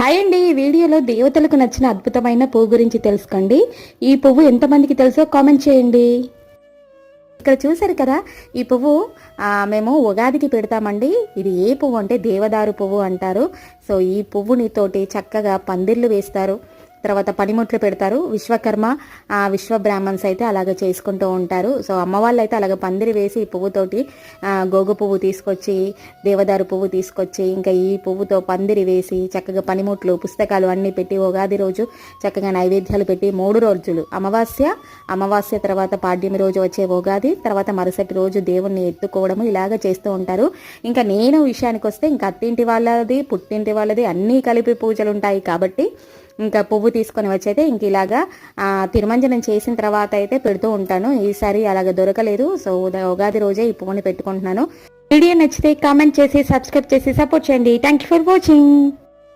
Hi అండి. ఈ వీడియోలో దేవతలకు నచ్చిన అద్భుతమైన పువ్వు గురించి తెలుసుకోండి. ఈ పువ్వు ఎంతమందికి తెలుసో కామెంట్ చేయండి. ఇక్కడ చూసారు కదా, ఈ పువ్వు మేము ఉగాదికి పెడతామండి. ఇది ఏ పువ్వు అంటే దేవదారు పువ్వు అంటారు. సో ఈ పువ్వుని తోటి చక్కగా పందిర్లు వేస్తారు, తర్వాత పనిముట్లు పెడతారు. విశ్వకర్మ విశ్వ బ్రాహ్మణ్స్ అయితే అలాగ చేసుకుంటూ ఉంటారు. సో అమ్మ వాళ్ళు అయితే అలాగ పందిరి వేసి ఈ పువ్వుతోటి గోగు పువ్వు తీసుకొచ్చి, దేవదారు పువ్వు తీసుకొచ్చి, ఇంకా ఈ పువ్వుతో పందిరి వేసి చక్కగా పనిముట్లు, పుస్తకాలు అన్నీ పెట్టి ఉగాది రోజు చక్కగా నైవేద్యాలు పెట్టి 3 రోజులు అమావాస్య తర్వాత పాడ్యమి రోజు వచ్చే ఉగాది, తర్వాత మరుసటి రోజు దేవుణ్ణి ఎత్తుకోవడము ఇలాగ చేస్తూ ఉంటారు. ఇంకా నేను విషయానికి వస్తే ఇంకా అత్తింటి వాళ్ళది పుట్టింటి వాళ్ళది అన్నీ కలిపి పూజలు ఉంటాయి కాబట్టి ఇంకా పువ్వు తీసుకొని వచ్చైతే ఇంక ఇలాగా తిరుమంజనం చేసిన తర్వాత అయితే పెడుతూ ఉంటాను. ఈసారి అలాగ దొరకలేదు, సో ఉగాది రోజే ఈ పువ్వుని పెట్టుకుంటున్నాను. వీడియో నచ్చితే కామెంట్ చేసి సబ్స్క్రైబ్ చేసి సపోర్ట్ చేయండి. Thank you for watching.